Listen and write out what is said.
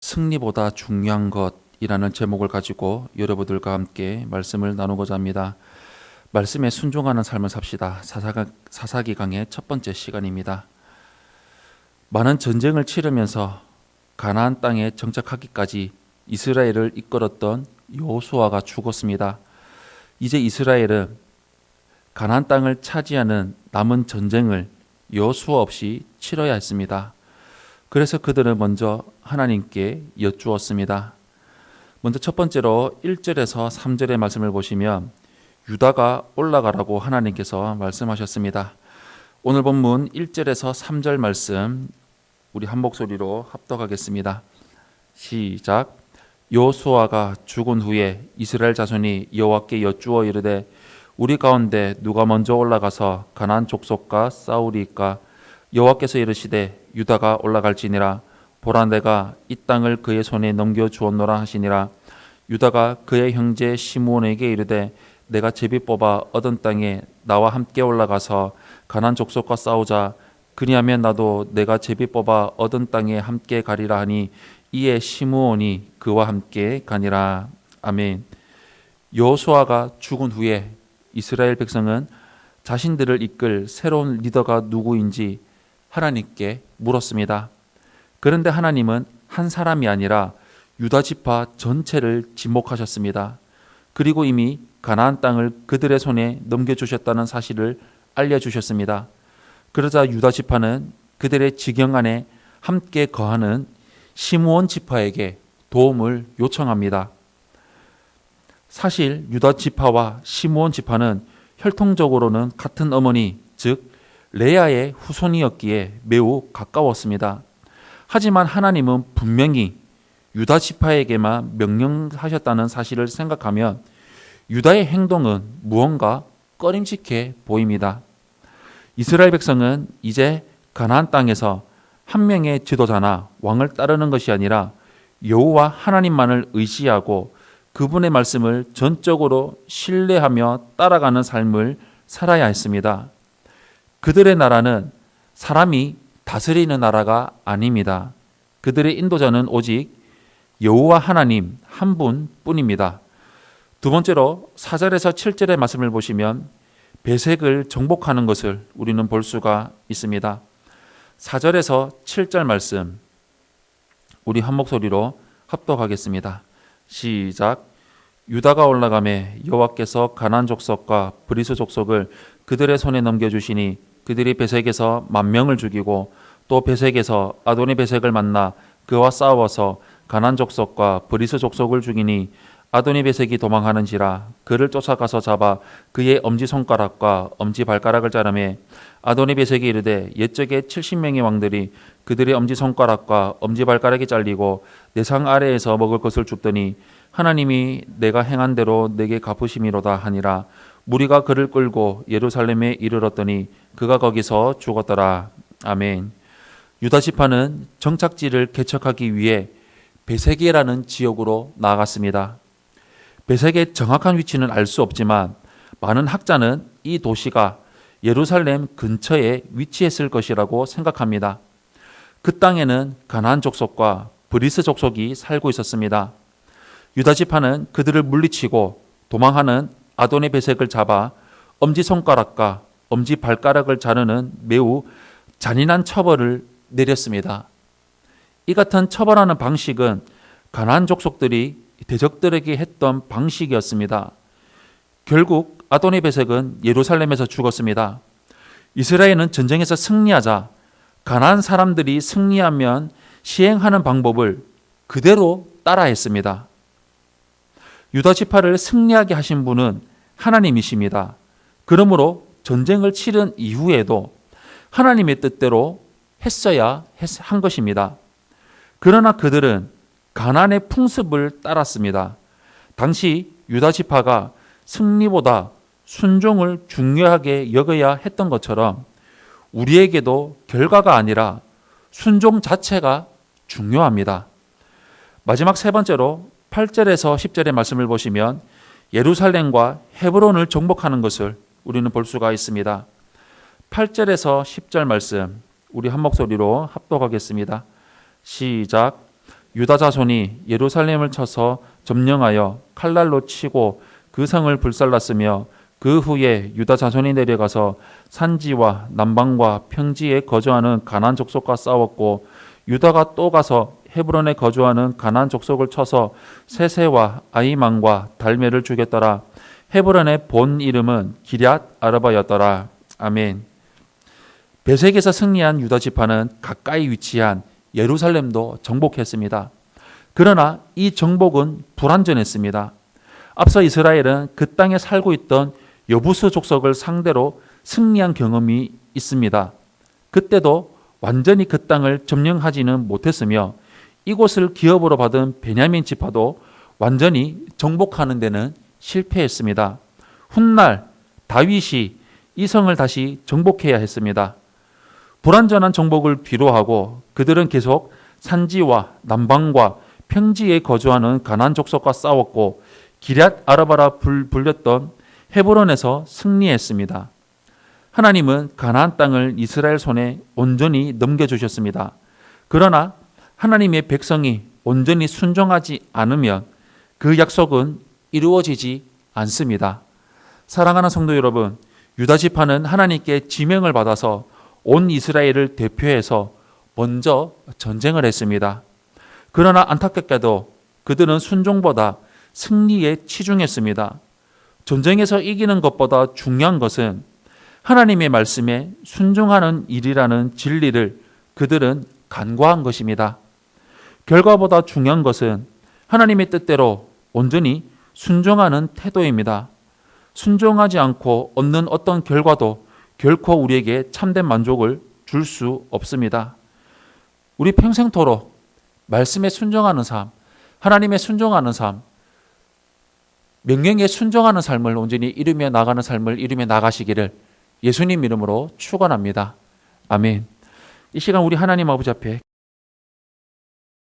승리보다 중요한 것이라는 제목을 가지고 여러분들과 함께 말씀을 나누고자 합니다. 말씀에 순종하는 삶을 삽시다. 사사기 강의 첫 번째 시간입니다. 많은 전쟁을 치르면서 가나안 땅에 정착하기까지 이스라엘을 이끌었던 여호수아가 죽었습니다. 이제 이스라엘은 가나안 땅을 차지하는 남은 전쟁을 여호수아 없이 치러야 했습니다. 그래서 그들은 먼저 하나님께 여쭈었습니다. 먼저 첫 번째로 1절에서 3절의 말씀을 보시면 유다가 올라가라고 하나님께서 말씀하셨습니다. 오늘 본문 1절에서 3절 말씀 우리 한 목소리로 합독하겠습니다. 시작. 여호수아가 죽은 후에 이스라엘 자손이 여호와께 여쭈어 이르되 우리 가운데 누가 먼저 올라가서 가나안 족속과 싸우리이까? 여호와께서 이르시되 유다가 올라갈지니라. 보라, 내가 이 땅을 그의 손에 넘겨 주었노라 하시니라. 유다가 그의 형제 시므온에게 이르되 내가 제비 뽑아 얻은 땅에 나와 함께 올라가서 가나안 족속과 싸우자. 그리하면 나도 내가 제비 뽑아 얻은 땅에 함께 가리라 하니 이에 시므온이 그와 함께 가니라. 아멘. 여호수아가 죽은 후에 이스라엘 백성은 자신들을 이끌 새로운 리더가 누구인지 하나님께 물었습니다. 그런데 하나님은 한 사람이 아니라 유다 지파 전체를 지목하셨습니다. 그리고 이미 가나안 땅을 그들의 손에 넘겨주셨다는 사실을 알려주셨습니다. 그러자 유다 지파는 그들의 지경 안에 함께 거하는 시므온 지파에게 도움을 요청합니다. 사실 유다 지파와 시므온 지파는 혈통적으로는 같은 어머니, 즉 레아의 후손이었기에 매우 가까웠습니다. 하지만 하나님은 분명히 유다 지파에게만 명령하셨다는 사실을 생각하면 유다의 행동은 무언가 꺼림칙해 보입니다. 이스라엘 백성은 이제 가나안 땅에서 한 명의 지도자나 왕을 따르는 것이 아니라 여호와 하나님만을 의지하고 그분의 말씀을 전적으로 신뢰하며 따라가는 삶을 살아야 했습니다. 그들의 나라는 사람이 다스리는 나라가 아닙니다. 그들의 인도자는 오직 여호와 하나님 한 분뿐입니다. 두 번째로 4절에서 7절의 말씀을 보시면 베색을 정복하는 것을 우리는 볼 수가 있습니다. 4절에서 7절 말씀 우리 한 목소리로 합독하겠습니다. 시작. 유다가 올라가매 여호와께서 가나안 족속과 브리스 족속을 그들의 손에 넘겨주시니 그들이 베색에서 10,000명을 죽이고 또 베색에서 아도니 베색을 만나 그와 싸워서 가나안 족속과 브리스 족속을 죽이니 아도니 베색이 도망하는지라. 그를 쫓아가서 잡아 그의 엄지손가락과 엄지발가락을 자르매 아도니 베색이 이르되 옛적에 70명의 왕들이 그들의 엄지손가락과 엄지발가락이 잘리고 내 상 아래에서 먹을 것을 줍더니 하나님이 내가 행한 대로 내게 갚으심이로다 하니라. 무리가 그를 끌고 예루살렘에 이르렀더니 그가 거기서 죽었더라. 아멘. 유다 지파는 정착지를 개척하기 위해 베세게라는 지역으로 나아갔습니다. 베색의 정확한 위치는 알 수 없지만 많은 학자는 이 도시가 예루살렘 근처에 위치했을 것이라고 생각합니다. 그 땅에는 가나안 족속과 브리스 족속이 살고 있었습니다. 유다 지파는 그들을 물리치고 도망하는 아도니 베색을 잡아 엄지손가락과 엄지발가락을 자르는 매우 잔인한 처벌을 내렸습니다. 이 같은 처벌하는 방식은 가나안 족속들이 대적들에게 했던 방식이었습니다. 결국 아도니 베색은 예루살렘에서 죽었습니다. 이스라엘은 전쟁에서 승리하자 가나안 사람들이 승리하면 시행하는 방법을 그대로 따라했습니다. 유다 지파를 승리하게 하신 분은 하나님이십니다. 그러므로 전쟁을 치른 이후에도 하나님의 뜻대로 했어야 한 것입니다. 그러나 그들은 가나안의 풍습을 따랐습니다. 당시 유다 지파가 승리보다 순종을 중요하게 여겨야 했던 것처럼 우리에게도 결과가 아니라 순종 자체가 중요합니다. 마지막 세 번째로 8절에서 10절의 말씀을 보시면 예루살렘과 헤브론을 정복하는 것을 우리는 볼 수가 있습니다. 8절에서 10절 말씀 우리 한 목소리로 합독하겠습니다. 시작. 유다 자손이 예루살렘을 쳐서 점령하여 칼날로 치고 그 성을 불살랐으며 그 후에 유다 자손이 내려가서 산지와 남방과 평지에 거주하는 가나안 족속과 싸웠고 유다가 또 가서 헤브론에 거주하는 가나안 족속을 쳐서 세세와 아이만과 달메를 죽였더라. 헤브론의 본 이름은 기럇 아르바였더라. 아멘. 베색에서 승리한 유다 지파는 가까이 위치한 예루살렘도 정복했습니다. 그러나 이 정복은 불완전했습니다. 앞서 이스라엘은 그 땅에 살고 있던 여부스 족속을 상대로 승리한 경험이 있습니다. 그때도 완전히 그 땅을 점령하지는 못했으며 이곳을 기업으로 받은 베냐민 지파도 완전히 정복하는 데는 실패했습니다. 훗날 다윗이 이 성을 다시 정복해야 했습니다. 불완전한 정복을 뒤로하고 그들은 계속 산지와 남방과 평지에 거주하는 가나안 족속과 싸웠고 기럇 아르바라 불렸던 헤브론에서 승리했습니다. 하나님은 가나안 땅을 이스라엘 손에 온전히 넘겨주셨습니다. 그러나 하나님의 백성이 온전히 순종하지 않으면 그 약속은 이루어지지 않습니다. 사랑하는 성도 여러분, 유다 지파는 하나님께 지명을 받아서 온 이스라엘을 대표해서 먼저 전쟁을 했습니다. 그러나 안타깝게도 그들은 순종보다 승리에 치중했습니다. 전쟁에서 이기는 것보다 중요한 것은 하나님의 말씀에 순종하는 일이라는 진리를 그들은 간과한 것입니다. 결과보다 중요한 것은 하나님의 뜻대로 온전히 순종하는 태도입니다. 순종하지 않고 얻는 어떤 결과도 결코 우리에게 참된 만족을 줄 수 없습니다. 우리 평생토록 말씀에 순종하는 삶, 하나님의 순종하는 삶, 명령에 순종하는 삶을 온전히 이루며 나가는 삶을 이루며 나가시기를 예수님 이름으로 축원합니다. 아멘. 이 시간 우리 하나님 아버지 앞에